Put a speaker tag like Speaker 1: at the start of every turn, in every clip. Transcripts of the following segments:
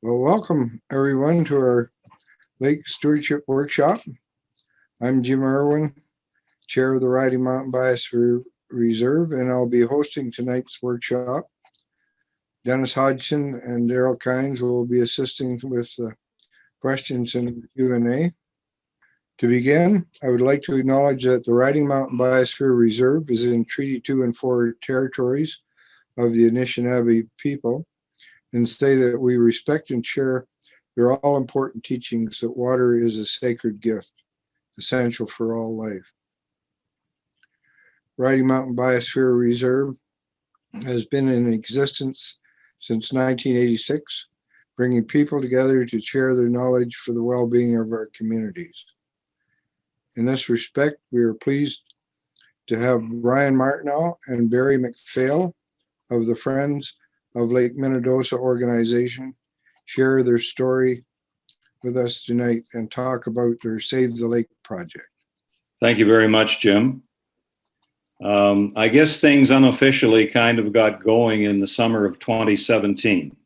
Speaker 1: Well, welcome everyone to our Lake Stewardship Workshop. I'm Jim Irwin, Chair of the Riding Mountain Biosphere Reserve, and I'll be hosting tonight's workshop. Dennis Hodgson and Daryl Kynes will be assisting with questions and Q&A. To begin, I would like to acknowledge that the Riding Mountain Biosphere Reserve is in Treaty 2 and 4 territories of the Anishinaabe people, and say that we respect and share their all-important teachings that water is a sacred gift, essential for all life. Riding Mountain Biosphere Reserve has been in existence since 1986, bringing people together to share their knowledge for the well-being of our communities. In this respect, we are pleased to have Brian Martineau and Barry McPhail of the Friends of Lake Minnedosa organization share their story with us tonight and talk about their Save the Lake project.
Speaker 2: Thank you very much, Jim. I guess things unofficially kind of got going in the summer of 2017.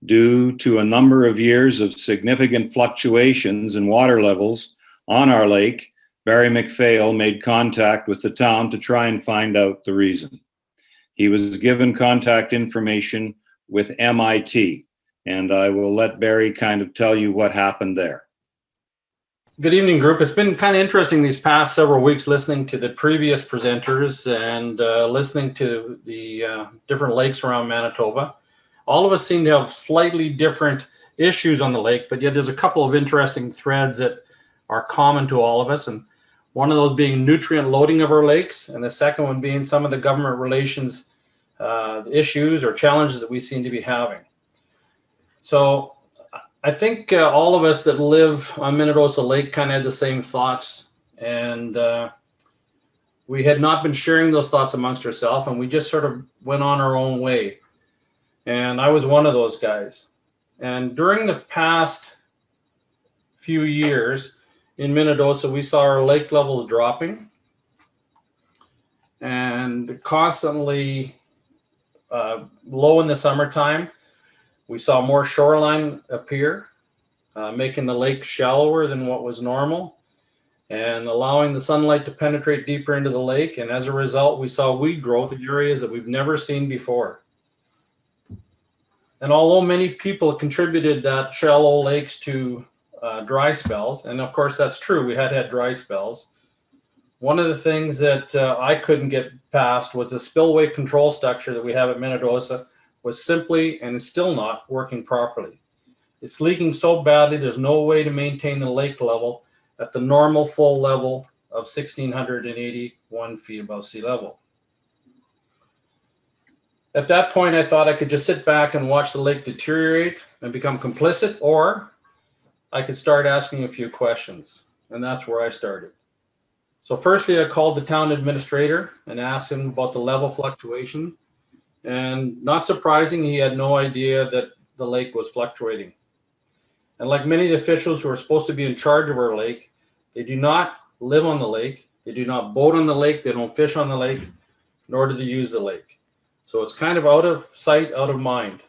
Speaker 2: Due to a number of years of significant fluctuations in water levels on our lake, Barry McPhail made contact with the town to try and find out the reason. He was given contact information with MIT, and I will let Barry kind of tell you what happened there.
Speaker 3: Good evening, group. It's been kind of interesting these past several weeks listening to the previous presenters and listening to the different lakes around Manitoba. All of us seem to have slightly different issues on the lake, but yet there's a couple of interesting threads that are common to all of us. And one of those being nutrient loading of our lakes, and the second one being some of the government relations issues or challenges that we seem to be having. So I think all of us that live on Minnedosa Lake kind of had the same thoughts, and we had not been sharing those thoughts amongst ourselves, and we just sort of went on our own way. And I was one of those guys. And during the past few years in Minnedosa, we saw our lake levels dropping and constantly low in the summertime. We saw more shoreline appear, making the lake shallower than what was normal and allowing the sunlight to penetrate deeper into the lake. And as a result, we saw weed growth in areas that we've never seen before. And although many people contributed that shallow lakes to dry spells, and of course that's true, we had dry spells, one of the things that I couldn't get past was the spillway control structure that we have at Minnedosa was simply and is still not working properly. It's leaking so badly, there's no way to maintain the lake level at the normal full level of 1,681 feet above sea level. At that point, I thought I could just sit back and watch the lake deteriorate and become complicit, or I could start asking a few questions, and that's where I started. So firstly, I called the town administrator and asked him about the level fluctuation. And not surprising, he had no idea that the lake was fluctuating. And like many of the officials who are supposed to be in charge of our lake, they do not live on the lake, they do not boat on the lake, they don't fish on the lake, nor do they use the lake. So it's kind of out of sight, out of mind.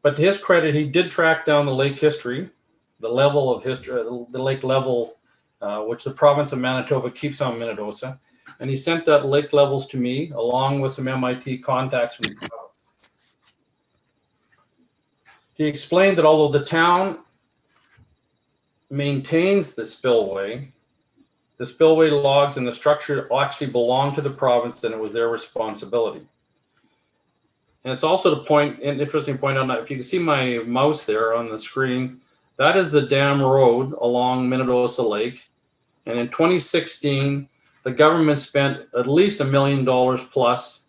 Speaker 3: But to his credit, he did track down the lake history, the level of history, the lake level which the province of Manitoba keeps on Minnedosa. And he sent that lake levels to me along with some MIT contacts from the province. He explained that although the town maintains the spillway logs and the structure actually belong to the province, and it was their responsibility. And it's also an interesting point on that. If you can see my mouse there on the screen, that is the dam road along Minnedosa Lake. And in 2016, the government spent at least $1 million plus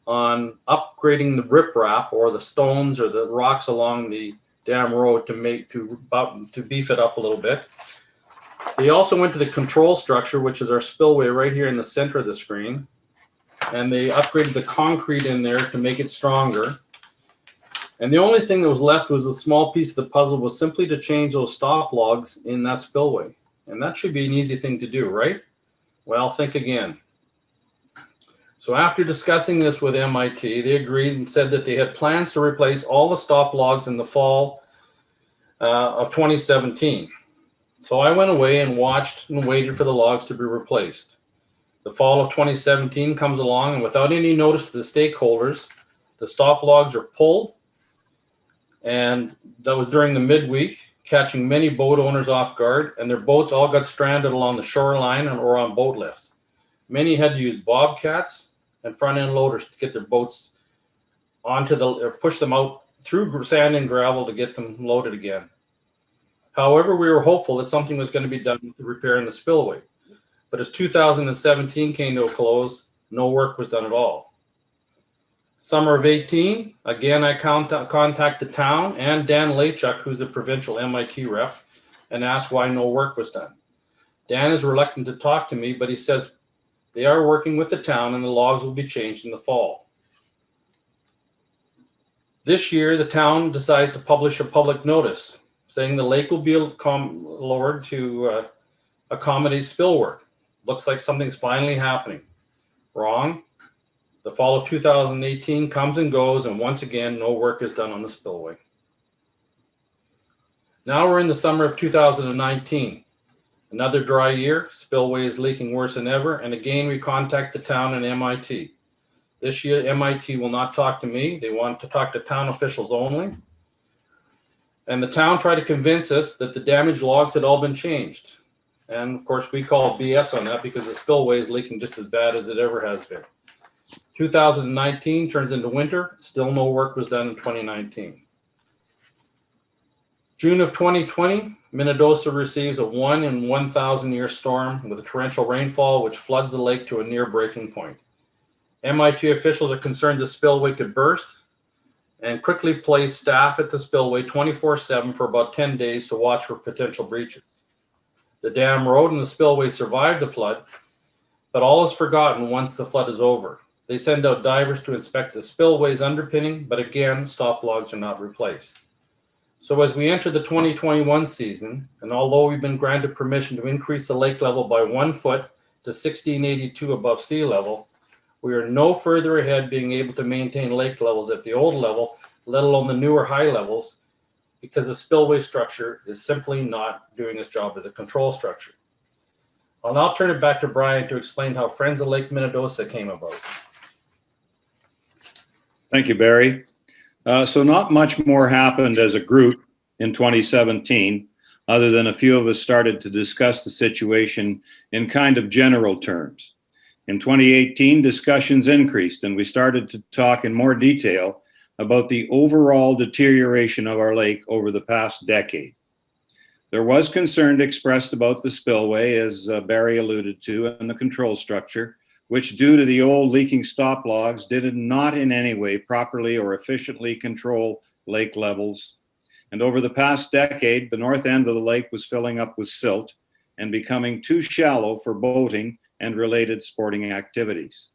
Speaker 3: on upgrading the riprap or the stones or the rocks along the dam road to beef it up a little bit. They also went to the control structure, which is our spillway right here in the center of the screen. And they upgraded the concrete in there to make it stronger. And the only thing that was left was a small piece of the puzzle was simply to change those stop logs in that spillway. And that should be an easy thing to do, right? Well, think again. So after discussing this with MIT, they agreed and said that they had plans to replace all the stop logs in the fall of 2017. So I went away and watched and waited for the logs to be replaced. The fall of 2017 comes along, and without any notice to the stakeholders, the stop logs are pulled, and that was during the midweek, catching many boat owners off guard, and their boats all got stranded along the shoreline or on boat lifts. Many had to use bobcats and front end loaders to get their boats onto or push them out through sand and gravel to get them loaded again. However, we were hopeful that something was going to be done with the repair in the spillway. But as 2017 came to a close, no work was done at all. Summer of 18, again, I contact the town and Dan Lachuk, who's the provincial MIT rep, and asked why no work was done. Dan is reluctant to talk to me, but he says they are working with the town and the logs will be changed in the fall. This year, the town decides to publish a public notice saying the lake will be lowered to accommodate spill work. Looks like something's finally happening. Wrong. The fall of 2018 comes and goes, and once again, no work is done on the spillway. Now we're in the summer of 2019. Another dry year, spillway is leaking worse than ever, and again we contact the town and MIT. This year, MIT will not talk to me. They want to talk to town officials only. And the town tried to convince us that the damaged logs had all been changed. And of course, we call BS on that because the spillway is leaking just as bad as it ever has been. 2019 turns into winter. Still no work was done in 2019. June of 2020, Minnedosa receives a 1 in 1,000 year storm with a torrential rainfall, which floods the lake to a near breaking point. MIT officials are concerned the spillway could burst and quickly placed staff at the spillway 24/7 for about 10 days to watch for potential breaches. The dam road and the spillway survived the flood, but all is forgotten once the flood is over. They send out divers to inspect the spillway's underpinning, but again, stop logs are not replaced. So as we enter the 2021 season, and although we've been granted permission to increase the lake level by 1 foot to 1682 above sea level, we are no further ahead being able to maintain lake levels at the old level, let alone the newer high levels, because the spillway structure is simply not doing its job as a control structure. I'll now turn it back to Brian to explain how Friends of Lake Minnedosa came about.
Speaker 2: Thank you, Barry. So not much more happened as a group in 2017, other than a few of us started to discuss the situation in kind of general terms. In 2018, discussions increased and we started to talk in more detail about the overall deterioration of our lake over the past decade. There was concern expressed about the spillway, as Barry alluded to, and the control structure, which due to the old leaking stop logs did not in any way properly or efficiently control lake levels. And over the past decade, the north end of the lake was filling up with silt and becoming too shallow for boating and related sporting activities.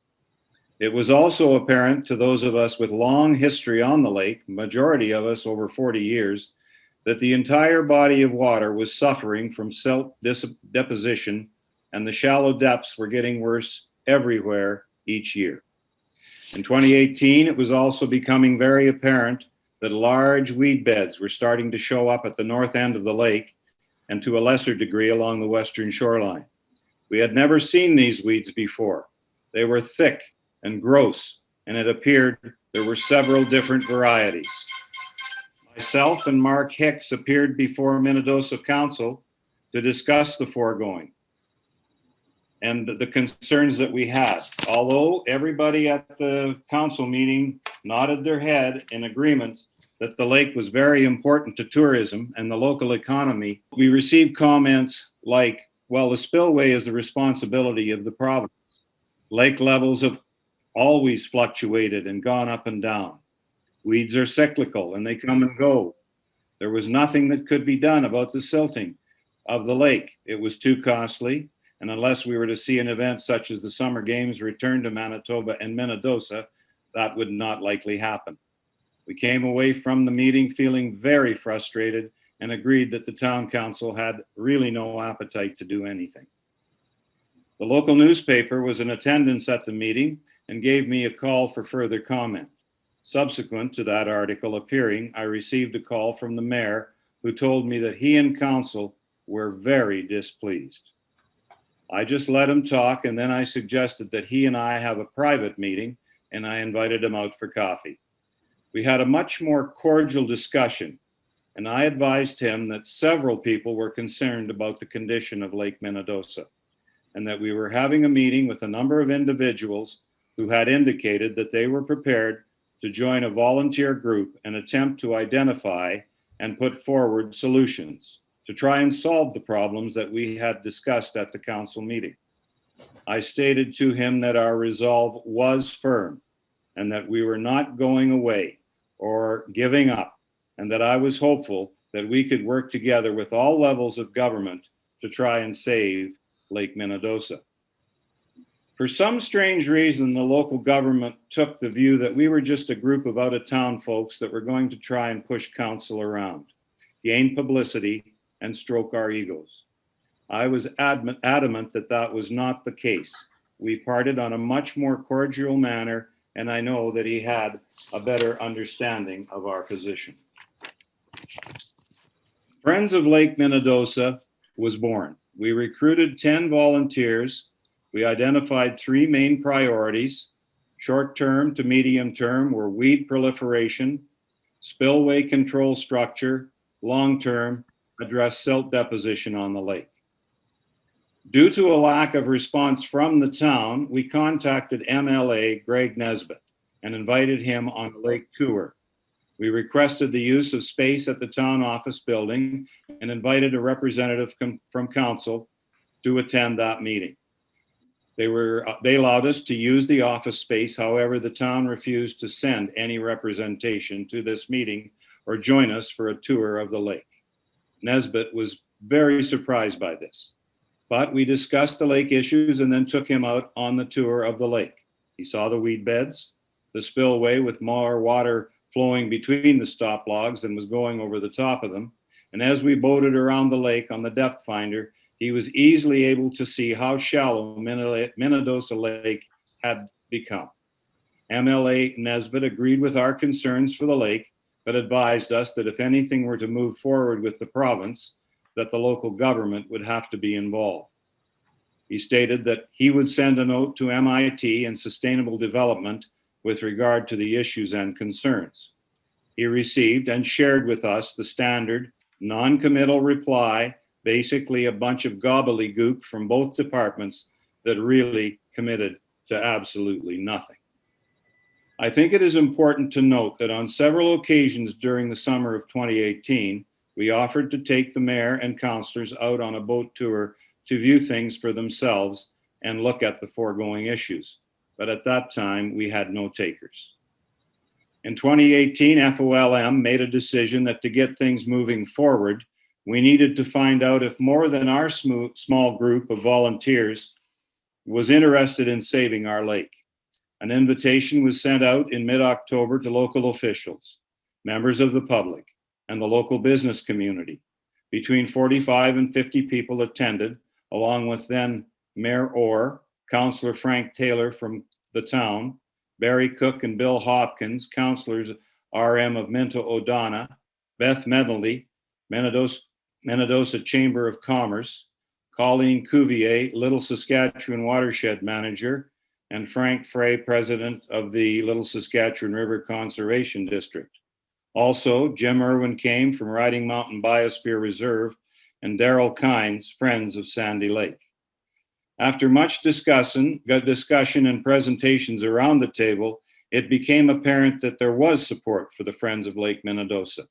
Speaker 2: It was also apparent to those of us with long history on the lake, majority of us over 40 years, that the entire body of water was suffering from silt deposition, and the shallow depths were getting worse everywhere each year. In 2018, it was also becoming very apparent that large weed beds were starting to show up at the north end of the lake and to a lesser degree along the western shoreline. We had never seen these weeds before. They were thick and gross, and it appeared there were several different varieties. Myself and Mark Hicks appeared before Minnedosa Council to discuss the foregoing and the concerns that we had. Although everybody at the council meeting nodded their head in agreement that the lake was very important to tourism and the local economy, we received comments like, well, the spillway is the responsibility of the province. Lake levels have always fluctuated and gone up and down. Weeds are cyclical and they come and go. There was nothing that could be done about the silting of the lake. It was too costly, and unless we were to see an event such as the Summer Games return to Manitoba and Minnedosa, that would not likely happen. We came away from the meeting feeling very frustrated and agreed that the town council had really no appetite to do anything. The local newspaper was in attendance at the meeting and gave me a call for further comment. Subsequent to that article appearing, I received a call from the mayor who told me that he and council were very displeased. I just let him talk, and then I suggested that he and I have a private meeting, and I invited him out for coffee. We had a much more cordial discussion, and I advised him that several people were concerned about the condition of Lake Minnedosa, and that we were having a meeting with a number of individuals who had indicated that they were prepared to join a volunteer group and attempt to identify and put forward solutions to try and solve the problems that we had discussed at the council meeting. I stated to him that our resolve was firm and that we were not going away or giving up, and that I was hopeful that we could work together with all levels of government to try and save Lake Minnedosa. For some strange reason, the local government took the view that we were just a group of out-of-town folks that were going to try and push council around, gain publicity, and stroke our egos. I was adamant that that was not the case. We parted on a much more cordial manner, and I know that he had a better understanding of our position. Friends of Lake Minnedosa was born. We recruited 10 volunteers. We identified 3 main priorities. Short-term to medium-term were weed proliferation, spillway control structure, long-term, address silt deposition on the lake. Due to a lack of response from the town, we contacted MLA Greg Nesbitt and invited him on a lake tour. We requested the use of space at the town office building and invited a representative from council to attend that meeting. They allowed us to use the office space. However, the town refused to send any representation to this meeting or join us for a tour of the lake. Nesbitt was very surprised by this, but we discussed the lake issues and then took him out on the tour of the lake. He saw the weed beds, the spillway with more water flowing between the stop logs and was going over the top of them. And as we boated around the lake on the depth finder, he was easily able to see how shallow Minnedosa Lake had become. MLA Nesbitt agreed with our concerns for the lake, but advised us that if anything were to move forward with the province, that the local government would have to be involved. He stated that he would send a note to MIT and Sustainable Development with regard to the issues and concerns. He received and shared with us the standard non-committal reply, basically a bunch of gobbledygook from both departments that really committed to absolutely nothing. I think it is important to note that on several occasions during the summer of 2018, we offered to take the mayor and councillors out on a boat tour to view things for themselves and look at the foregoing issues. But at that time, we had no takers. In 2018, FOLM made a decision that to get things moving forward, we needed to find out if more than our small group of volunteers was interested in saving our lake. An invitation was sent out in mid-October to local officials, members of the public, and the local business community. Between 45 and 50 people attended, along with then Mayor Orr, Councillor Frank Taylor from the town, Barry Cook and Bill Hopkins, councillors RM of Minto O'Donnell, Beth Medley, Minnedosa Chamber of Commerce, Colleen Cuvier, Little Saskatchewan Watershed Manager, and Frank Frey, President of the Little Saskatchewan River Conservation District. Also, Jim Irwin came from Riding Mountain Biosphere Reserve, and Daryl Kynes, Friends of Sandy Lake. After much discussion and presentations around the table, it became apparent that there was support for the Friends of Lake Minnedosa.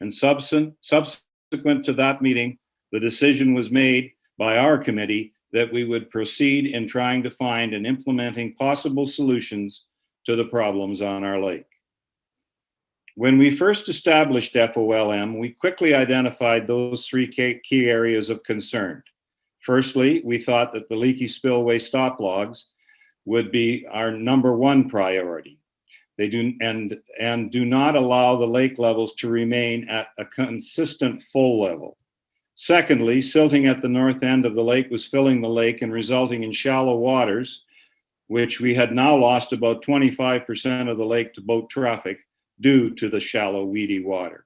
Speaker 2: And subsequent to that meeting, the decision was made by our committee that we would proceed in trying to find and implementing possible solutions to the problems on our lake. When we first established FOLM, we quickly identified those 3 key areas of concern. Firstly, we thought that the leaky spillway stop logs would be our #1 priority. They do not allow the lake levels to remain at a consistent full level. Secondly, silting at the north end of the lake was filling the lake and resulting in shallow waters, which we had now lost about 25% of the lake to boat traffic due to the shallow, weedy water.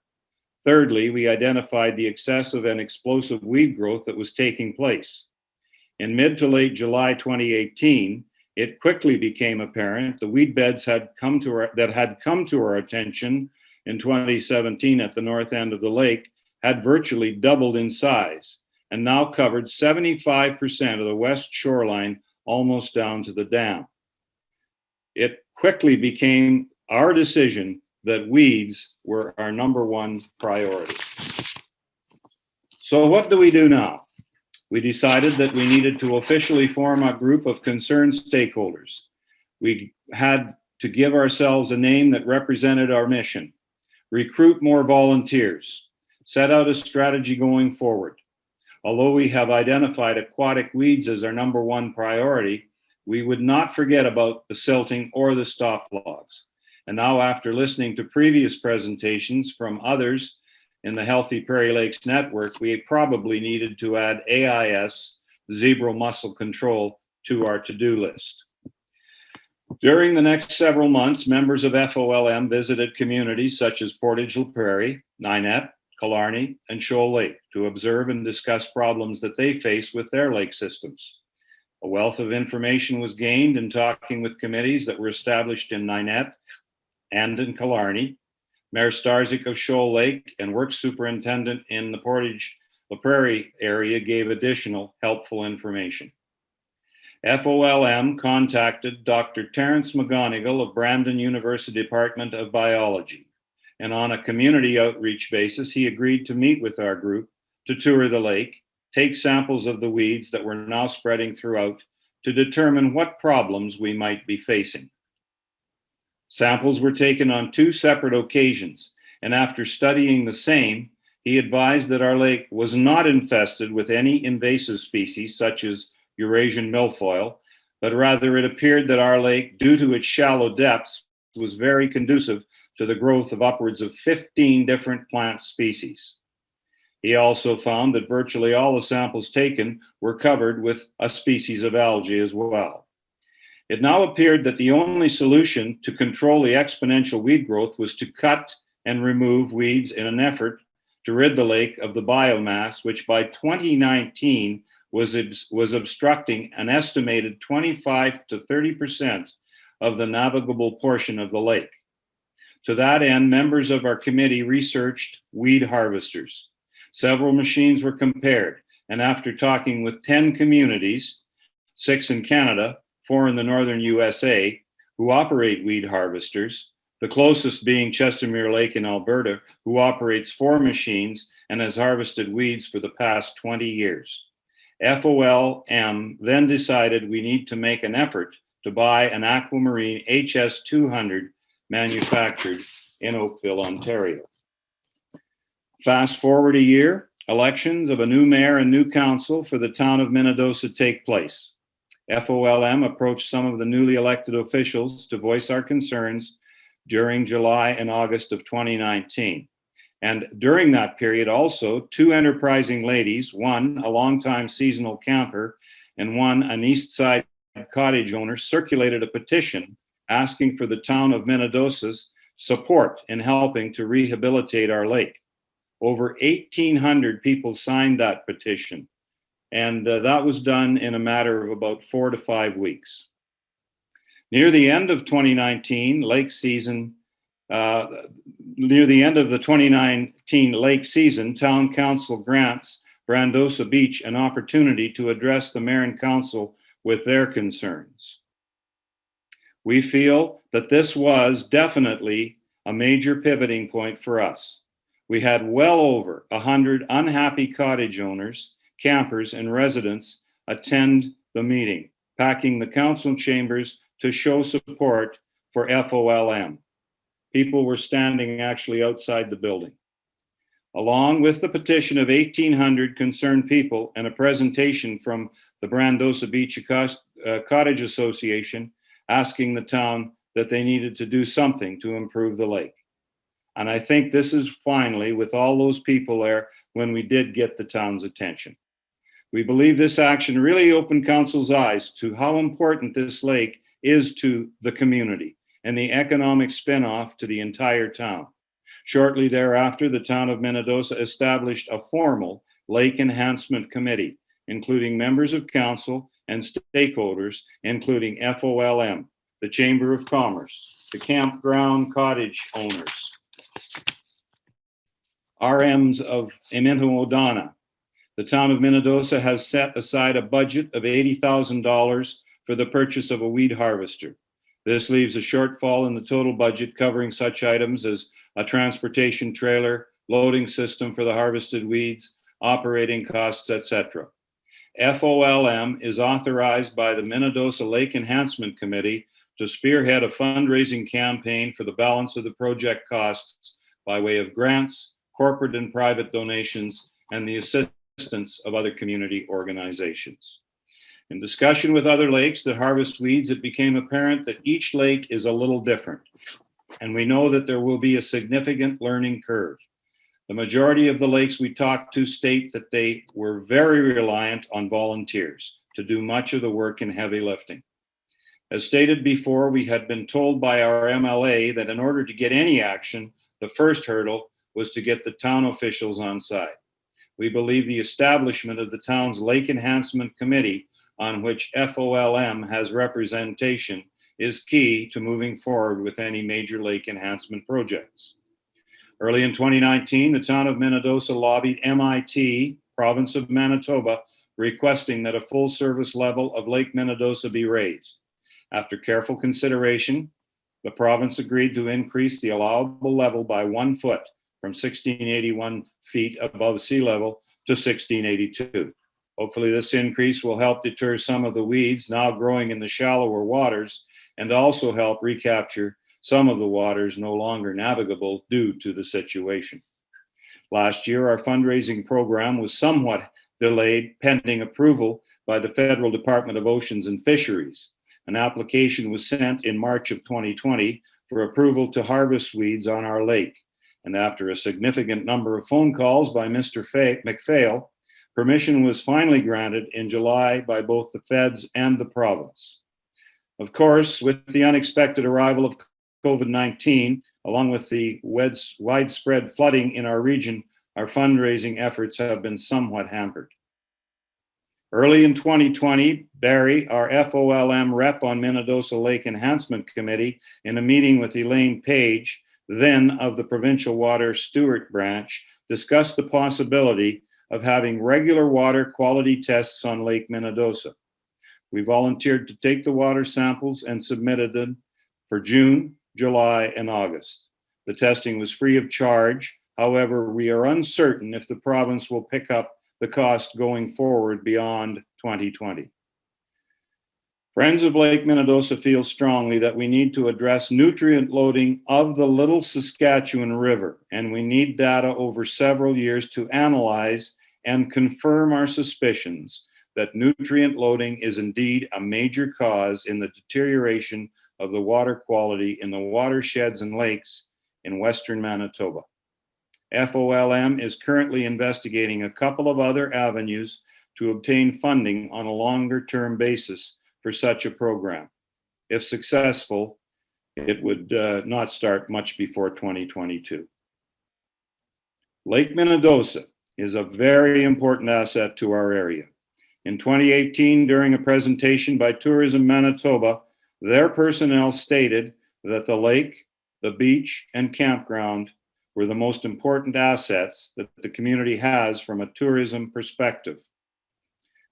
Speaker 2: Thirdly, we identified the excessive and explosive weed growth that was taking place. In mid to late July 2018, it quickly became apparent the weed beds that had come to our attention in 2017 at the north end of the lake had virtually doubled in size and now covered 75% of the west shoreline, almost down to the dam. It quickly became our decision that weeds were our number one priority. So what do we do now? We decided that we needed to officially form a group of concerned stakeholders. We had to give ourselves a name that represented our mission, recruit more volunteers, set out a strategy going forward. Although we have identified aquatic weeds as our number one priority, we would not forget about the silting or the stop logs. And now, after listening to previous presentations from others in the Healthy Prairie Lakes Network, we probably needed to add AIS, zebra mussel control, to our to-do list. During the next several months, members of FOLM visited communities such as Portage la Prairie, Ninette, Killarney, and Shoal Lake to observe and discuss problems that they face with their lake systems. A wealth of information was gained in talking with committees that were established in Ninette and in Killarney. Mayor Starzyk of Shoal Lake and Works Superintendent in the Portage la Prairie area gave additional helpful information. FOLM contacted Dr. Terrence McGonigal of Brandon University Department of Biology, and on a community outreach basis, he agreed to meet with our group to tour the lake, take samples of the weeds that were now spreading throughout to determine what problems we might be facing. Samples were taken on 2 separate occasions, and after studying the same, he advised that our lake was not infested with any invasive species such as Eurasian milfoil, but rather it appeared that our lake, due to its shallow depths, was very conducive to the growth of upwards of 15 different plant species. He also found that virtually all the samples taken were covered with a species of algae as well. It now appeared that the only solution to control the exponential weed growth was to cut and remove weeds in an effort to rid the lake of the biomass, which by 2019 was obstructing an estimated 25 to 30% of the navigable portion of the lake. To that end, members of our committee researched weed harvesters. Several machines were compared, and after talking with 10 communities, 6 in Canada, 4 in the northern USA, who operate weed harvesters, the closest being Chestermere Lake in Alberta, who operates 4 machines and has harvested weeds for the past 20 years. FOLM then decided we need to make an effort to buy an Aquamarine HS200 manufactured in Oakville, Ontario. Fast forward a year, elections of a new mayor and new council for the town of Minnedosa take place. FOLM approached some of the newly elected officials to voice our concerns during July and August of 2019. And during that period also, 2 enterprising ladies, one a longtime seasonal camper and one an East Side cottage owner, circulated a petition asking for the town of Minnedosa's support in helping to rehabilitate our lake. Over 1,800 people signed that petition, and that was done in a matter of about 4 to 5 weeks. Near the end of 2019 lake season, town council grants Brandosa Beach an opportunity to address the mayor and council with their concerns. We feel that this was definitely a major pivoting point for us. We had well over 100 unhappy cottage owners, campers, and residents attend the meeting, packing the council chambers to show support for FOLM. People were standing actually outside the building. Along with the petition of 1,800 concerned people and a presentation from the Brandosa Beach Cottage Association asking the town that they needed to do something to improve the lake. And I think this is finally, with all those people there, when we did get the town's attention. We believe this action really opened council's eyes to how important this lake is to the community and the economic spin-off to the entire town. Shortly thereafter, the town of Minnedosa established a formal lake enhancement committee, including members of council and stakeholders, including FOLM, the Chamber of Commerce, the campground cottage owners, RMs of Minnedosa. The town of Minnedosa has set aside a budget of $80,000 for the purchase of a weed harvester. This leaves a shortfall in the total budget covering such items as a transportation trailer, loading system for the harvested weeds, operating costs, etc. FOLM is authorized by the Minnedosa Lake Enhancement Committee to spearhead a fundraising campaign for the balance of the project costs by way of grants, corporate and private donations, and the assistance of other community organizations. In discussion with other lakes that harvest weeds, it became apparent that each lake is a little different, and we know that there will be a significant learning curve. The majority of the lakes we talked to state that they were very reliant on volunteers to do much of the work and heavy lifting. As stated before, we had been told by our MLA that in order to get any action, the first hurdle was to get the town officials on side. We believe the establishment of the town's Lake Enhancement Committee, on which FOLM has representation, is key to moving forward with any major lake enhancement projects. Early in 2019, the town of Minnedosa lobbied MIT, province of Manitoba, requesting that a full service level of Lake Minnedosa be raised. After careful consideration, the province agreed to increase the allowable level by 1 foot from 1681 feet above sea level to 1682. Hopefully this increase will help deter some of the weeds now growing in the shallower waters and also help recapture some of the waters no longer navigable due to the situation. Last year, our fundraising program was somewhat delayed pending approval by the Federal Department of Oceans and Fisheries. An application was sent in March of 2020 for approval to harvest weeds on our lake. And after a significant number of phone calls by Mr. McPhail, permission was finally granted in July by both the feds and the province. Of course, with the unexpected arrival of COVID-19, along with the widespread flooding in our region, our fundraising efforts have been somewhat hampered. Early in 2020, Barry, our FOLM rep on Minnedosa Lake Enhancement Committee, in a meeting with Elaine Page, then of the Provincial Water Stewart branch, discussed the possibility of having regular water quality tests on Lake Minnedosa. We volunteered to take the water samples and submitted them for June, July, and August. The testing was free of charge. However, we are uncertain if the province will pick up the cost going forward beyond 2020. Friends of Lake Minnedosa feel strongly that we need to address nutrient loading of the Little Saskatchewan River, and we need data over several years to analyze and confirm our suspicions that nutrient loading is indeed a major cause in the deterioration of the water quality in the watersheds and lakes in Western Manitoba. FOLM is currently investigating a couple of other avenues to obtain funding on a longer-term basis for such a program. If successful, it would not start much before 2022. Lake Minnedosa is a very important asset to our area. In 2018, during a presentation by Tourism Manitoba, their personnel stated that the lake, the beach, and campground were the most important assets that the community has from a tourism perspective.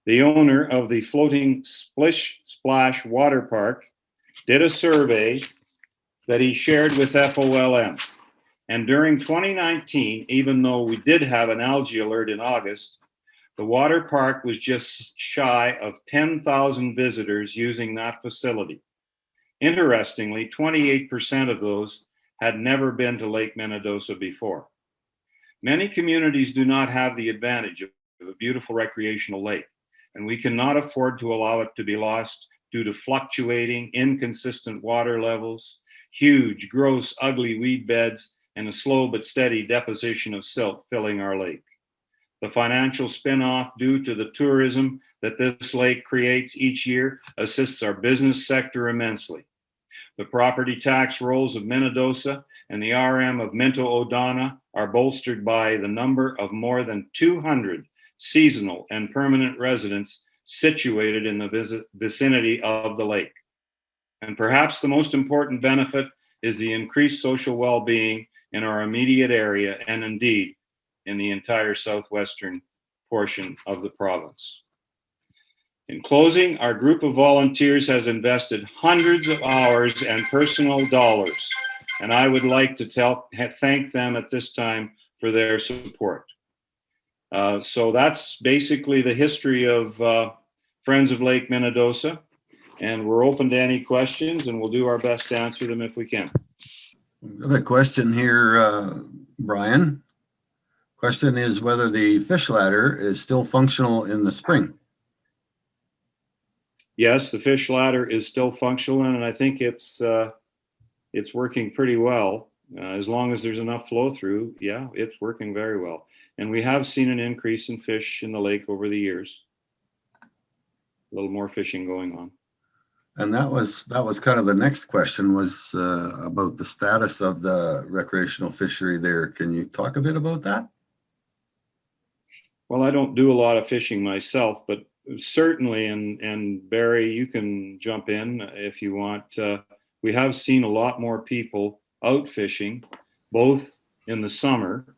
Speaker 2: The owner of the floating Splish Splash Water Park did a survey that he shared with FOLM. And during 2019, even though we did have an algae alert in August, the water park was just shy of 10,000 visitors using that facility. Interestingly, 28% of those had never been to Lake Minnedosa before. Many communities do not have the advantage of a beautiful recreational lake, and we cannot afford to allow it to be lost due to fluctuating, inconsistent water levels, huge, gross, ugly weed beds, and a slow but steady deposition of silt filling our lake. The financial spin-off due to the tourism that this lake creates each year assists our business sector immensely. The property tax rolls of Minnedosa and the RM of Minto O'Donnell are bolstered by the number of more than 200 seasonal and permanent residents situated in the vicinity of the lake. And perhaps the most important benefit is the increased social well-being in our immediate area and indeed in the entire southwestern portion of the province. In closing, our group of volunteers has invested hundreds of hours and personal dollars, and I would like to thank them at this time for their support. So that's basically the history of Friends of Lake Minnedosa, and we're open to any questions, and we'll do our best to answer them if we can.
Speaker 4: I have a question here, Brian. Question is whether the fish ladder is still functional in the spring.
Speaker 2: Yes, the fish ladder is still functional, and I think it's working pretty well. As long as there's enough flow through, yeah, it's working very well. And we have seen an increase in fish in the lake over the years. A little more fishing going on.
Speaker 4: And that was kind of the next question was about the status of the recreational fishery there. Can you talk a bit about that?
Speaker 2: Well, I don't do a lot of fishing myself, but certainly, and Barry, you can jump in if you want. We have seen a lot more people out fishing, both in the summer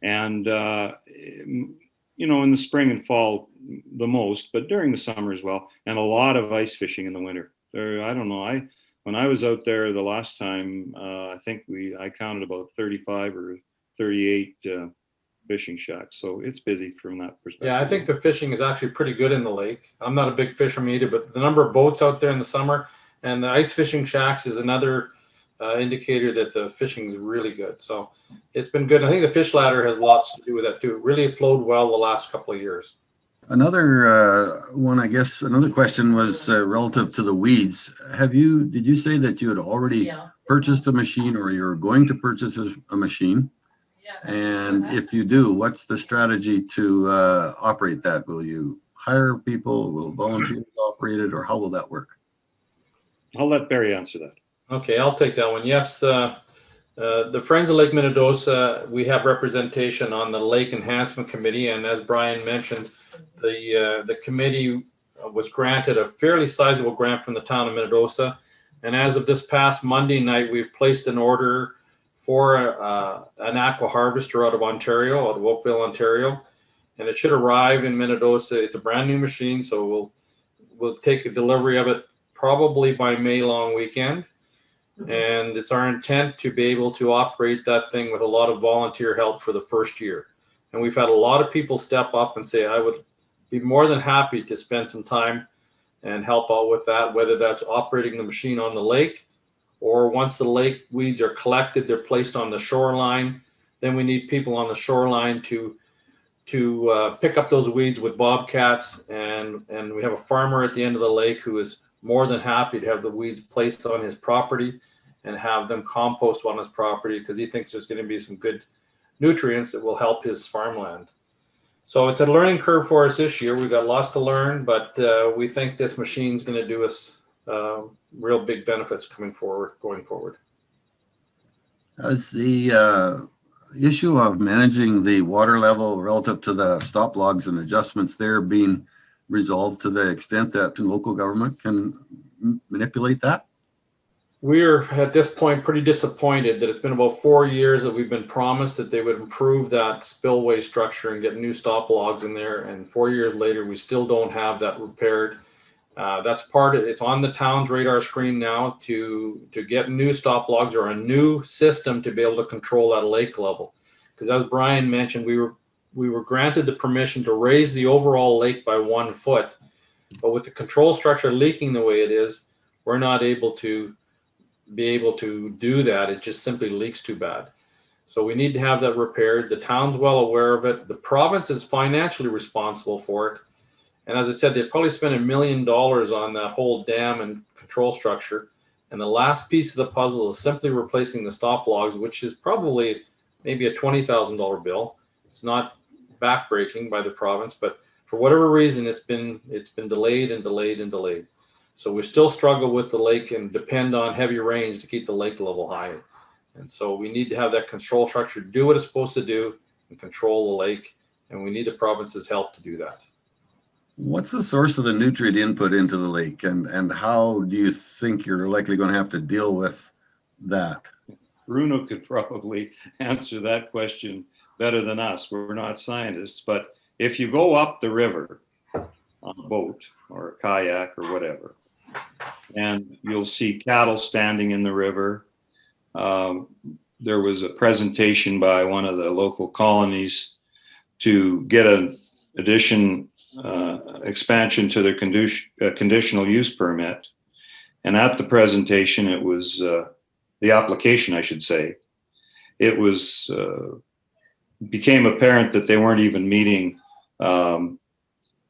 Speaker 2: and, in the spring and fall the most, but during the summer as well, and a lot of ice fishing in the winter. I don't know, when I was out there the last time, I think I counted about 35 or 38 fishing shacks. So it's busy from that perspective.
Speaker 3: Yeah, I think the fishing is actually pretty good in the lake. I'm not a big fisherman either, but the number of boats out there in the summer and the ice fishing shacks is another indicator that the fishing is really good. So it's been good. I think the fish ladder has lots to do with that too. It really flowed well the last couple of years.
Speaker 4: Another one, I guess, another question was relative to the weeds. Did you say that you had already purchased a machine or you're going to purchase a machine? And if you do, what's the strategy to operate that? Will you hire people? Will volunteers operate it? Or how will that work?
Speaker 2: I'll let Barry answer that.
Speaker 3: Okay, I'll take that one. Yes, the Friends of Lake Minnedosa, we have representation on the Lake Enhancement Committee. And as Brian mentioned, the committee was granted a fairly sizable grant from the town of Minnedosa. And as of this past Monday night, we've placed an order for an aqua harvester out of Ontario, out of Oakville, Ontario, and it should arrive in Minnedosa. It's a brand new machine, so we'll take a delivery of it probably by May long weekend. And it's our intent to be able to operate that thing with a lot of volunteer help for the first year. And we've had a lot of people step up and say, I would be more than happy to spend some time and help out with that, whether that's operating the machine on the lake, or once the lake weeds are collected, they're placed on the shoreline. Then we need people on the shoreline to pick up those weeds with bobcats. And we have a farmer at the end of the lake who is more than happy to have the weeds placed on his property and have them compost on his property because he thinks there's going to be some good nutrients that will help his farmland. So it's a learning curve for us this year. We've got lots to learn, but we think this machine's going to do us real big benefits going forward.
Speaker 4: Has the issue of managing the water level relative to the stop logs and adjustments there being resolved to the extent that local government can manipulate that?
Speaker 3: We're at this point pretty disappointed that it's been about 4 years that we've been promised that they would improve that spillway structure and get new stop logs in there. And 4 years later, we still don't have that repaired. That's part of it's on the town's radar screen now to get new stop logs or a new system to be able to control that lake level. Because as Brian mentioned, we were granted the permission to raise the overall lake by 1 foot, but with the control structure leaking the way it is, we're not able to do that. It just simply leaks too bad. So we need to have that repaired. The town's well aware of it. The province is financially responsible for it. And as I said, they probably spent $1 million on that whole dam and control structure. And the last piece of the puzzle is simply replacing the stop logs, which is probably maybe a $20,000 bill. It's not backbreaking by the province, but for whatever reason, it's been delayed and delayed and delayed. So we still struggle with the lake and depend on heavy rains to keep the lake level high. And so we need to have that control structure do what it's supposed to do and control the lake. And we need the province's help to do that.
Speaker 4: What's the source of the nutrient input into the lake, and how do you think you're likely going to have to deal with that?
Speaker 2: Bruno could probably answer that question better than us. We're not scientists, but if you go up the river on a boat or a kayak or whatever, and you'll see cattle standing in the river. There was a presentation by one of the local colonies to get an expansion to their conditional use permit. And at the presentation, it was the application, I should say, it was became apparent that they weren't even meeting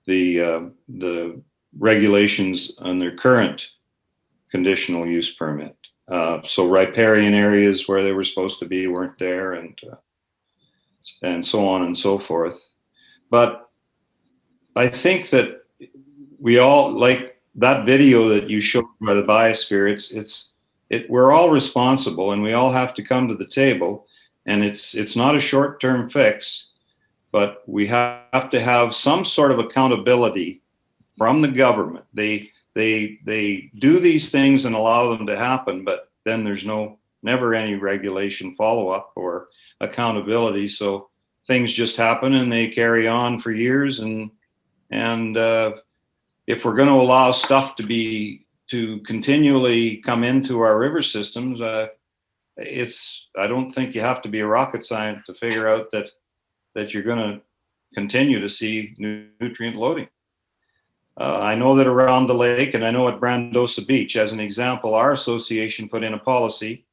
Speaker 2: the regulations on their current conditional use permit. So riparian areas where they were supposed to be weren't there, and so on and so forth. But I think that we all, like that video that you showed by the biosphere, we're all responsible, and we all have to come to the table. And it's not a short-term fix, but we have to have some sort of accountability from the government. They do these things and allow them to happen, but then there's never any regulation follow-up or accountability. So things just happen and they carry on for years. And if we're going to allow stuff to continually come into our river systems, I don't think you have to be a rocket scientist to figure out that you're going to continue to see nutrient loading. I know that around the lake, and I know at Minnedosa Beach, as an example, our association put in a policy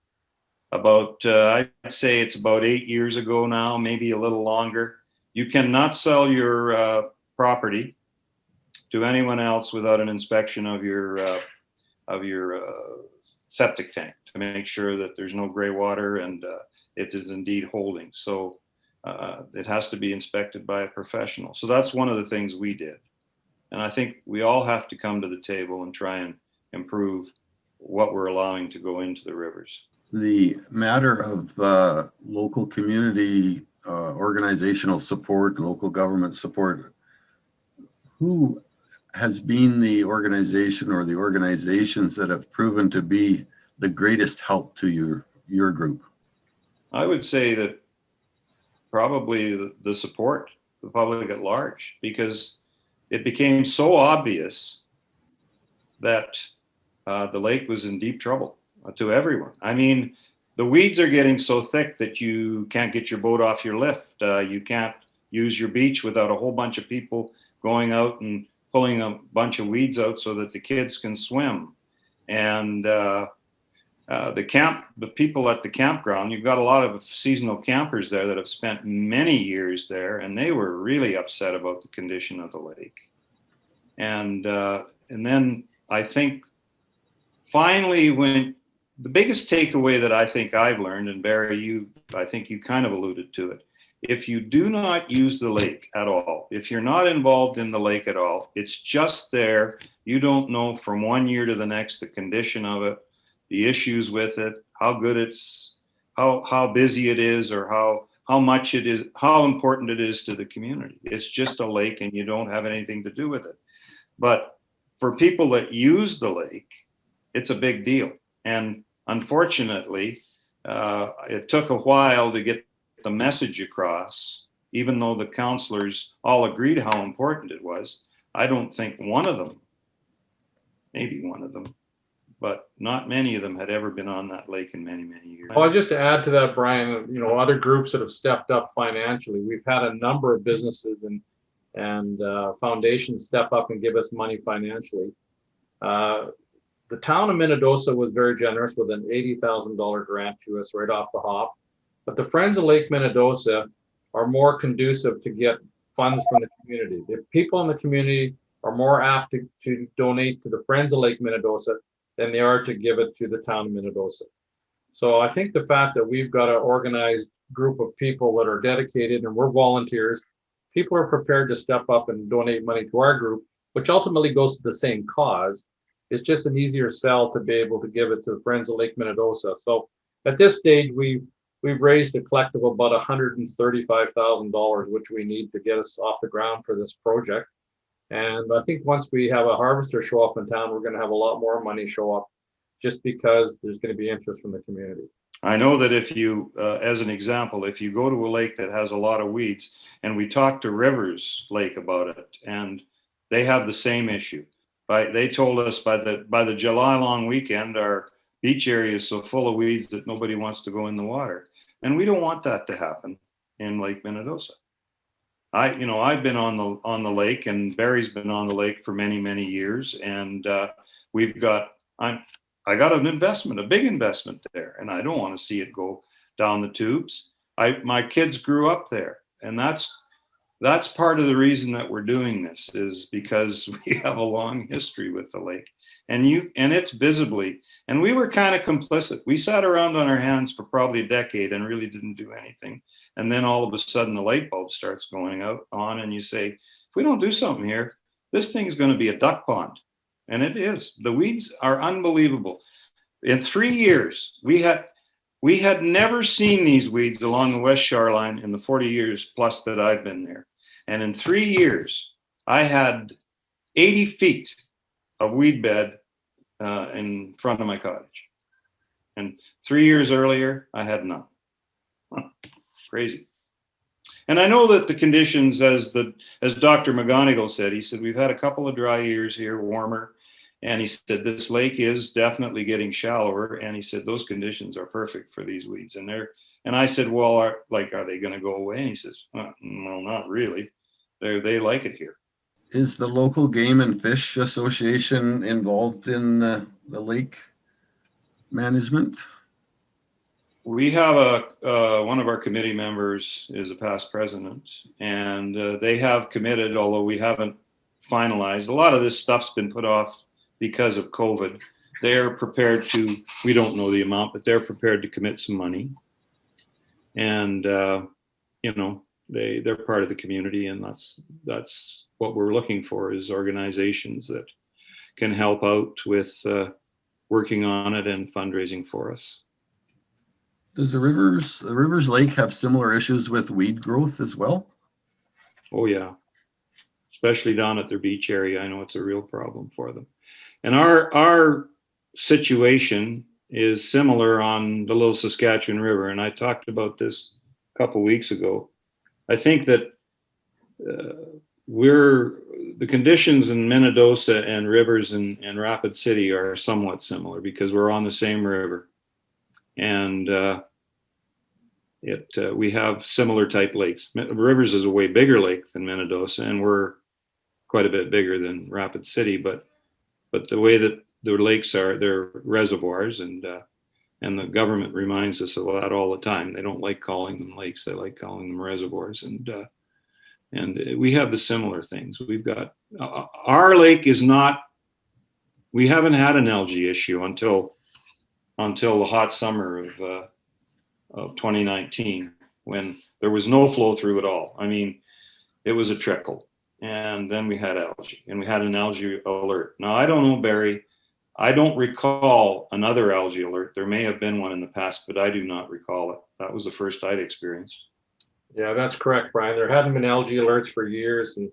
Speaker 2: about, I'd say it's about 8 years ago now, maybe a little longer. You cannot sell your property to anyone else without an inspection of your septic tank to make sure that there's no gray water and it is indeed holding. So it has to be inspected by a professional. So that's one of the things we did. And I think we all have to come to the table and try and improve what we're allowing to go into the rivers.
Speaker 4: The matter of local community organizational support, local government support, who has been the organization or the organizations that have proven to be the greatest help to your group?
Speaker 2: I would say that probably the support, the public at large, because it became so obvious that the lake was in deep trouble to everyone. I mean, the weeds are getting so thick that you can't get your boat off your lift. You can't use your beach without a whole bunch of people going out and pulling a bunch of weeds out so that the kids can swim. And the people at the campground, you've got a lot of seasonal campers there that have spent many years there, and they were really upset about the condition of the lake. And then I think finally, when the biggest takeaway that I think I've learned, and Barry, I think you kind of alluded to it, if you do not use the lake at all, if you're not involved in the lake at all, it's just there. You don't know from one year to the next the condition of it, the issues with it, how good it's, how busy it is, or how much it is, how important it is to the community. It's just a lake and you don't have anything to do with it. But for people that use the lake, it's a big deal. And unfortunately, it took a while to get the message across, even though the councillors all agreed how important it was. I don't think one of them, maybe one of them, but not many of them had ever been on that lake in many, many years.
Speaker 3: Well, just to add to that, Brian, other groups that have stepped up financially, we've had a number of businesses and foundations step up and give us money financially. The town of Minnedosa was very generous with an $80,000 grant to us right off the hop. But the Friends of Lake Minnedosa are more conducive to get funds from the community. The people in the community are more apt to donate to the Friends of Lake Minnedosa than they are to give it to the town of Minnedosa. So I think the fact that we've got an organized group of people that are dedicated and we're volunteers, people are prepared to step up and donate money to our group, which ultimately goes to the same cause. it's just an easier sell to be able to give it to the Friends of Lake Minnedosa. So at this stage, we've raised a collective of about $135,000, which we need to get us off the ground for this project. And I think once we have a harvester show up in town, we're going to have a lot more money show up, just because there's going to be interest from the community.
Speaker 2: I know that if you, as an example, if you go to a lake that has a lot of weeds, and we talked to Rivers Lake about it, and they have the same issue. They told us by the July long weekend, our beach area is so full of weeds that nobody wants to go in the water. And we don't want that to happen in Lake Minnedosa. I've been on the lake, and Barry's been on the lake for many, many years, and I got an investment, a big investment there, and I don't want to see it go down the tubes. My kids grew up there, and that's part of the reason that we're doing this, is because we have a long history with the lake, and it's visibly, and we were kind of complicit. We sat around on our hands for probably a decade and really didn't do anything. And then all of a sudden the light bulb starts going on, and you say, if we don't do something here, this thing is going to be a duck pond. And it is. The weeds are unbelievable. In 3 years, we had never seen these weeds along the West Shoreline in the 40 years plus that I've been there. And in 3 years, I had 80 feet of weed bed in front of my cottage. And 3 years earlier, I had none. Crazy. And I know that the conditions, as Dr. McGonigal said, he said, we've had a couple of dry years here, warmer. And he said, this lake is definitely getting shallower. And he said, those conditions are perfect for these weeds. And I said, well, are they going to go away? And he says, well, not really. They like it here.
Speaker 4: Is the local Game and Fish Association involved in the lake management?
Speaker 2: We have one of our committee members is a past president, and they have committed, although we haven't finalized. A lot of this stuff's been put off because of COVID. They're prepared to, we don't know the amount, but they're prepared to commit some money. And, they're part of the community, and that's what we're looking for, is organizations that can help out with working on it and fundraising for us.
Speaker 4: Does the Rivers Lake have similar issues with weed growth as well?
Speaker 2: Oh yeah, especially down at their beach area. I know it's a real problem for them. And our situation is similar on the Little Saskatchewan River. And I talked about this a couple of weeks ago. I think that the conditions in Minnedosa and Rivers and Rapid City are somewhat similar, because we're on the same river. And we have similar type lakes. Rivers is a way bigger lake than Minnedosa, and we're quite a bit bigger than Rapid City. But the way that the lakes are, they're reservoirs, and the government reminds us of that all the time. They don't like calling them lakes; they like calling them reservoirs. And we have the similar things. We've got our lake is not. We haven't had an algae issue until the hot summer of 2019, when there was no flow through at all. I mean, it was a trickle, and then we had algae, and we had an algae alert. Now, I don't know, Barry, I don't recall another algae alert. There may have been one in the past, but I do not recall it. That was the first I'd experienced.
Speaker 3: Yeah, that's correct, Brian. There hadn't been algae alerts for years, and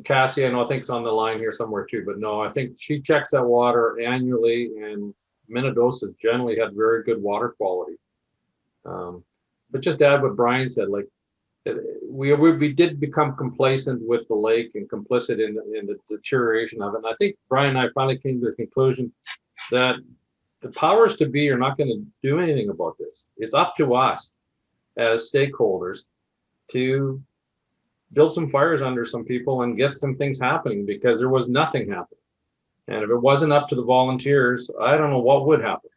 Speaker 3: Cassie, I know, I think, is on the line here somewhere too, but no, I think she checks that water annually, and Minnedosa generally had very good water quality. But just to add what Brian said, like, we did become complacent with the lake and complicit in the deterioration of it. And I think Brian and I finally came to the conclusion that the powers to be are not going to do anything about this. It's up to us as stakeholders to build some fires under some people and get some things happening, because there was nothing happening. And if it wasn't up to the volunteers, I don't know what would happen.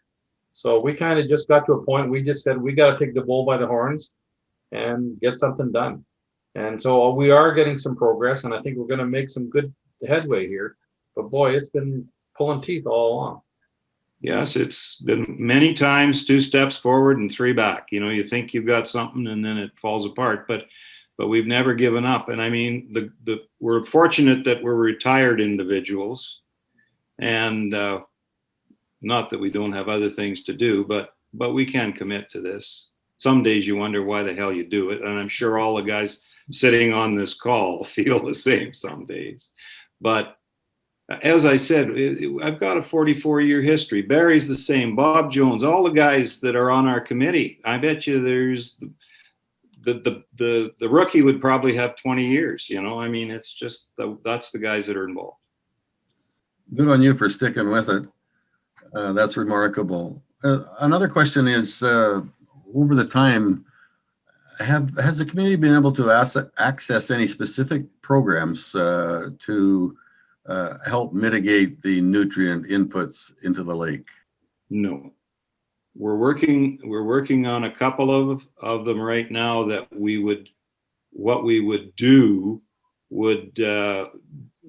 Speaker 3: So we kind of just got to a point, we just said, we got to take the bull by the horns and get something done. And so we are getting some progress, and I think we're going to make some good headway here. But boy, it's been pulling teeth all along.
Speaker 2: Yes, it's been many times 2 steps forward and 3 back. You think you've got something, and then it falls apart. But we've never given up. And I mean, we're fortunate that we're retired individuals. And not that we don't have other things to do, but we can commit to this. Some days you wonder why the hell you do it. And I'm sure all the guys sitting on this call feel the same some days. But as I said, I've got a 44-year history. Barry's the same, Bob Jones, all the guys that are on our committee. I bet you there's the rookie would probably have 20 years, you know. I mean, it's just that's the guys that are involved.
Speaker 4: Good on you for sticking with it. That's remarkable. Another question is, over the time, has the community been able to access any specific programs to help mitigate the nutrient inputs into the lake?
Speaker 2: No. We're working on a couple of them right now that what we would do would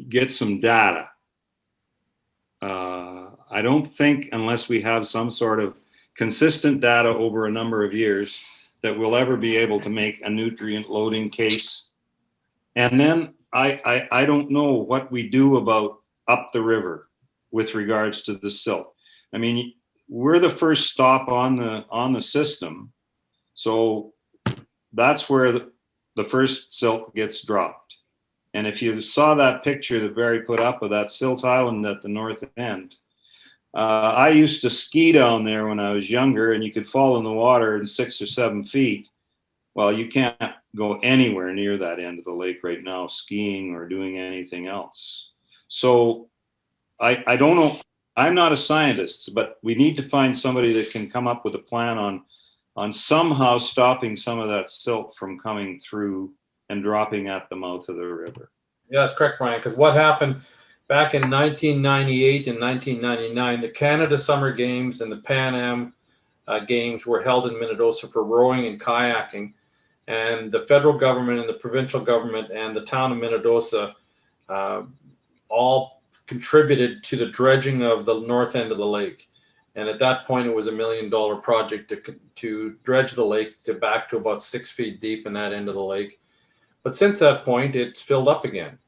Speaker 2: get some data. I don't think, unless we have some sort of consistent data over a number of years, that we'll ever be able to make a nutrient loading case. And then I don't know what we do about up the river with regards to the silt. I mean, we're the first stop on the system, so that's where the first silt gets dropped. And if you saw that picture that Barry put up of that silt island at the north end, I used to ski down there when I was younger, and you could fall in the water in 6 or 7 feet. Well, you can't go anywhere near that end of the lake right now, skiing or doing anything else. So I don't know. I'm not a scientist, but we need to find somebody that can come up with a plan on somehow stopping some of that silt from coming through and dropping at the mouth of the river.
Speaker 3: Yeah, that's correct, Brian, because what happened back in 1998 and 1999, the Canada Summer Games and the Pan Am Games were held in Minnedosa for rowing and kayaking. And the federal government and the provincial government and the town of Minnedosa all contributed to the dredging of the north end of the lake. And at that point, it was $1 million project to dredge the lake to back to about 6 feet deep in that end of the lake. But since that point, it's filled up again.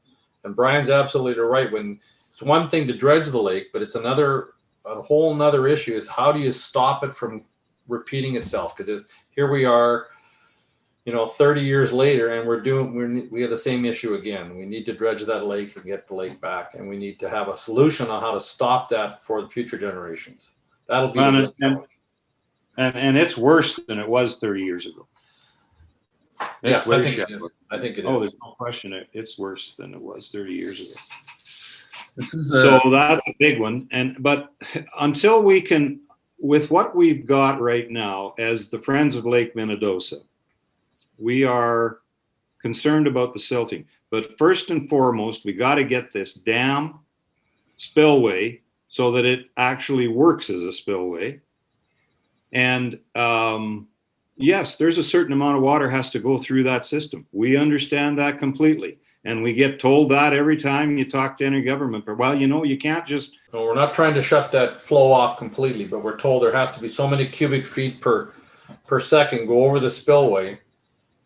Speaker 3: And Brian's absolutely right. When it's one thing to dredge the lake, but it's a whole nother issue is how do you stop it from repeating itself? Because here we are, 30 years later, and we have the same issue again. We need to dredge that lake and get the lake back, and we need to have a solution on how to stop that for the future generations. That'll be
Speaker 2: and it's worse than it was 30 years ago.
Speaker 3: Yes, I think it is. I think it is.
Speaker 2: Oh, there's no question. It's worse than it was 30 years ago.
Speaker 4: So
Speaker 2: that's a big one. But until we can, with what we've got right now as the Friends of Lake Minnedosa, we are concerned about the silting. But first and foremost, we got to get this dam spillway so that it actually works as a spillway. And yes, there's a certain amount of water has to go through that system. We understand that completely. And we get told that every time you talk to any government. But, well, you can't just...
Speaker 3: No, we're not trying to shut that flow off completely, but we're told there has to be so many cubic feet per second go over the spillway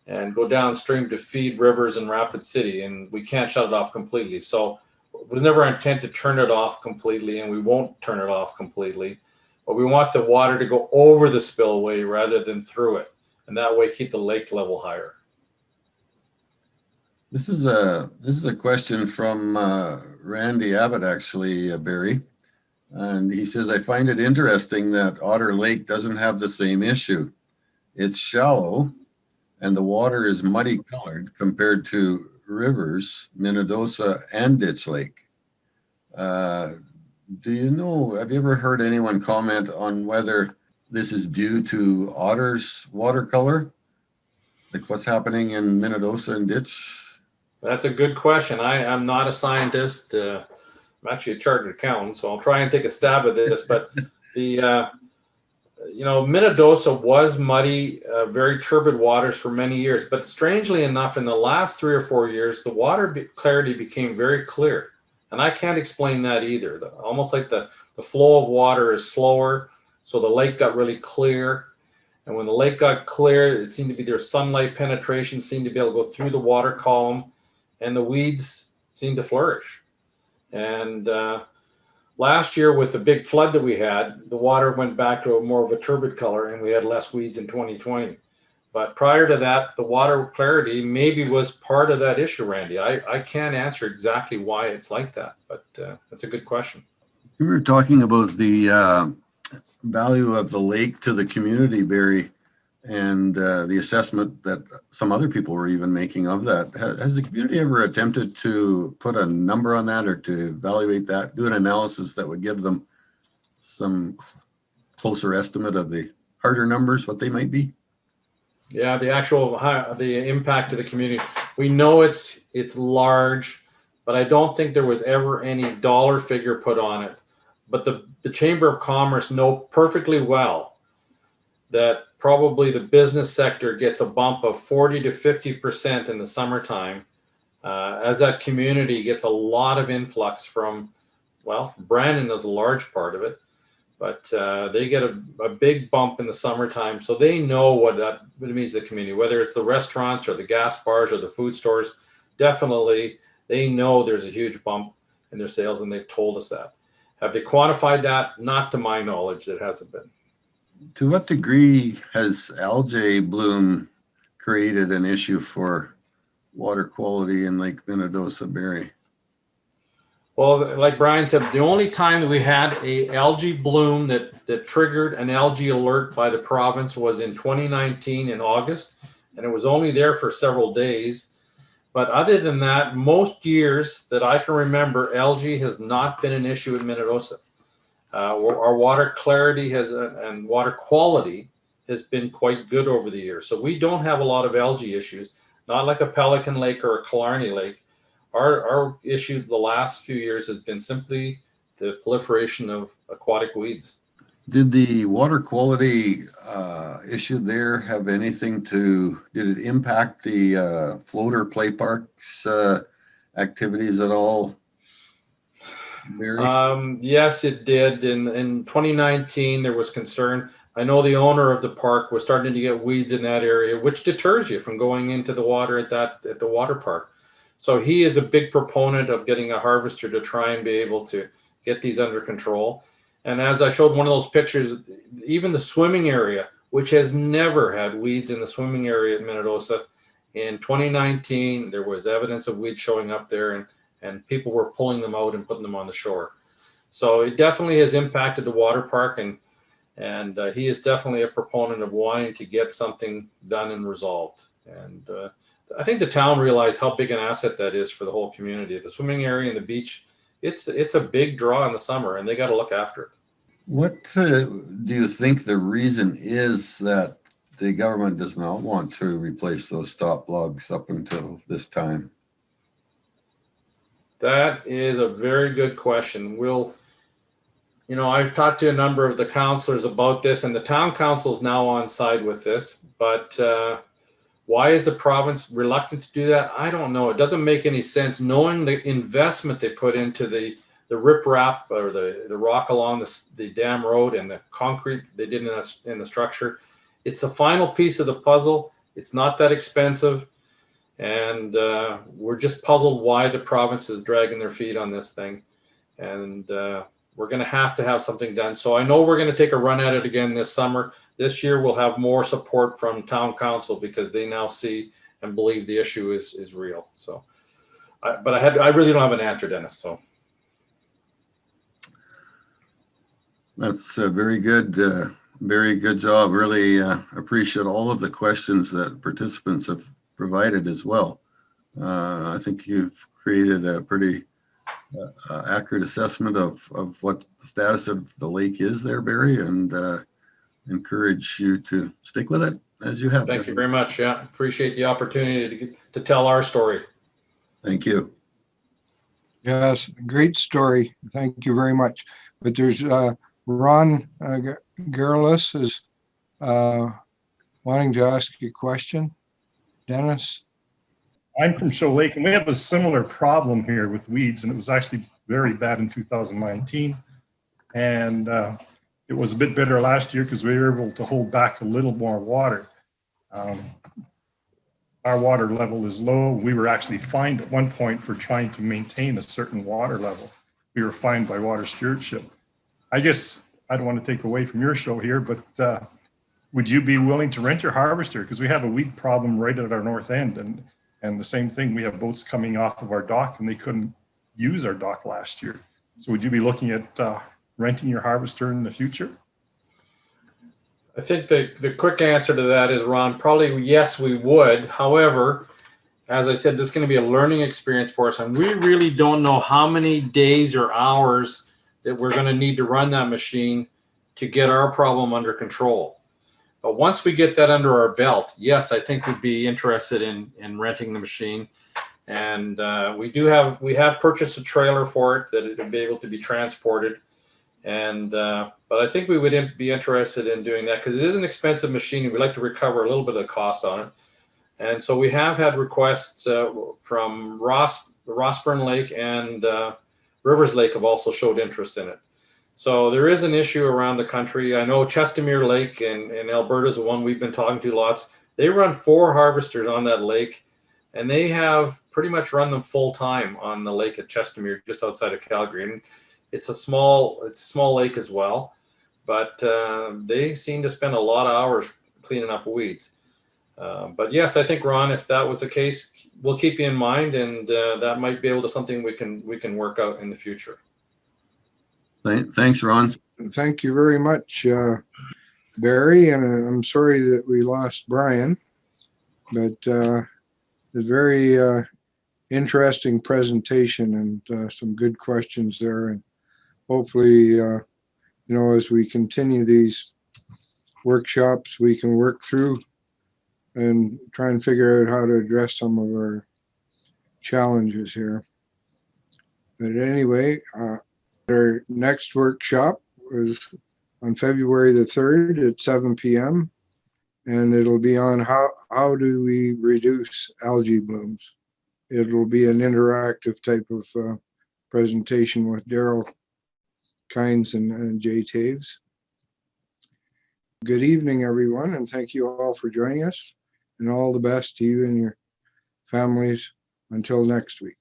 Speaker 3: and go downstream to feed rivers in Rapid City. And we can't shut it off completely. So it was never our intent to turn it off completely, and we won't turn it off completely. But we want the water to go over the spillway rather than through it. And that way keep the lake level higher.
Speaker 4: This is a question from Randy Abbott, actually, Barry. And he says, I find it interesting that Otter Lake doesn't have the same issue. It's shallow and the water is muddy colored compared to rivers, Minnedosa and Ditch Lake. Do you know, have you ever heard anyone comment on whether this is due to Otter's watercolor? Like what's happening in Minnedosa and Ditch?
Speaker 3: That's a good question. I'm not a scientist. I'm actually a chartered accountant, so I'll try and take a stab at this. But the, Minnedosa was muddy, very turbid waters for many years. But strangely enough, in the last 3 or 4 years, the water clarity became very clear. And I can't explain that either. Almost like the flow of water is slower, so the lake got really clear. And when the lake got clear, it seemed to be their sunlight penetration seemed to be able to go through the water column, and the weeds seemed to flourish. And Last year with the big flood that we had, the water went back to a more of a turbid color and we had less weeds in 2020. But prior to that, the water clarity maybe was part of that issue, Randy. I can't answer exactly why it's like that, but that's a good question.
Speaker 4: We were talking about the value of the lake to the community, Barry, and the assessment that some other people were even making of that. Has the community ever attempted to put a number on that or to evaluate that, do an analysis that would give them some closer estimate of the harder numbers, what they might be?
Speaker 3: Yeah, the impact to the community. We know it's large, but I don't think there was ever any dollar figure put on it. But the Chamber of Commerce know perfectly well that probably the business sector gets a bump of 40 to 50% in the summertime, as that community gets a lot of influx from, well, Brandon is a large part of it, but they get a big bump in the summertime. So they know what it means to the community, whether it's the restaurants or the gas bars or the food stores. Definitely, they know there's a huge bump in their sales, and they've told us that. Have they quantified that? Not to my knowledge, it hasn't been.
Speaker 4: To what degree has algae bloom created an issue for water quality in Lake Minnedosa, Barry?
Speaker 3: Well, like Brian said, the only time that we had a algae bloom that triggered an algae alert by the province was in 2019 in August, and it was only there for several days. But other than that, most years that I can remember, algae has not been an issue in Minnedosa. Our water clarity and water quality has been quite good over the years. So we don't have a lot of algae issues, not like a Pelican Lake or a Killarney Lake. Our issue the last few years has been simply the proliferation of aquatic weeds.
Speaker 4: Did the water quality issue there have anything did it impact the floater play parks activities at all, Barry?
Speaker 3: Yes, it did. In 2019, there was concern. I know the owner of the park was starting to get weeds in that area, which deters you from going into the water at the water park. So he is a big proponent of getting a harvester to try and be able to get these under control. And as I showed one of those pictures, even the swimming area, which has never had weeds in the swimming area at Minnedosa, in 2019, there was evidence of weeds showing up there, and people were pulling them out and putting them on the shore. So it definitely has impacted the water park, and he is definitely a proponent of wanting to get something done and resolved. And I think the town realized how big an asset that is for the whole community. The swimming area and the beach, it's a big draw in the summer, and they got to look after it.
Speaker 4: What do you think the reason is that the government does not want to replace those stop logs up until this time?
Speaker 3: That is a very good question. I've talked to a number of the councillors about this, and the town council is now on side with this, but why is the province reluctant to do that? I don't know. It doesn't make any sense knowing the investment they put into the riprap or the rock along the dam road and the concrete they did in the structure. It's the final piece of the puzzle. It's not that expensive. And we're just puzzled why the province is dragging their feet on this thing. And we're going to have something done. So I know we're going to take a run at it again this summer. This year we'll have more support from town council because they now see and believe the issue is real. So, but I really don't have an answer, Dennis. So
Speaker 4: that's a very good job. Really appreciate all of the questions that participants have provided as well. I think you've created a pretty accurate assessment of what the status of the lake is there, Barry, and encourage you to stick with it as you have.
Speaker 3: Thank you very much. Yeah, appreciate the opportunity to tell our story.
Speaker 4: Thank you.
Speaker 1: Yes, great story. Thank you very much. But there's Ron Gerlis is wanting to ask you a question. Dennis?
Speaker 5: I'm from Show Lake, and we have a similar problem here with weeds, and it was actually very bad in 2019. And it was a bit better last year because we were able to hold back a little more water. Our water level is low. We were actually fined at one point for trying to maintain a certain water level. we were fined by water stewardship. I guess I don't want to take away from your show here, but would you be willing to rent your harvester? Because we have a weed problem right at our north end, and the same thing, we have boats coming off of our dock and they couldn't use our dock last year. So would you be looking at renting your harvester in the future?
Speaker 3: I think the quick answer to that is, Ron, probably yes, we would. However, as I said, this is going to be a learning experience for us, and we really don't know how many days or hours that we're going to need to run that machine to get our problem under control. But once we get that under our belt, yes, I think we'd be interested in renting the machine. And we have purchased a trailer for it that it would be able to be transported. And but I think we would be interested in doing that because it is an expensive machine. We'd like to recover a little bit of the cost on it. And so we have had requests from Rossburn Lake and Rivers Lake have also showed interest in it. So there is an issue around the country. I know Chestermere Lake in Alberta is the one we've been talking to lots. They run 4 harvesters on that lake, and they have pretty much run them full time on the lake at Chestermere, just outside of Calgary. And it's a small lake as well, but they seem to spend a lot of hours cleaning up weeds. But yes, I think, Ron, if that was the case, we'll keep you in mind, and that might be able to something we can work out in the future.
Speaker 4: Thanks, Ron.
Speaker 1: Thank you very much, Barry. And I'm sorry that we lost Brian, but a very interesting presentation and some good questions there. And hopefully, as we continue these workshops, we can work through and try and figure out how to address some of our challenges here. But anyway, our next workshop is on February the 3rd at 7 p.m. and it'll be on how do we reduce algae blooms. It'll be an interactive type of presentation with Daryl Kynes and Jay Taves. Good evening, everyone, and thank you all for joining us, and all the best to you and your families until next week.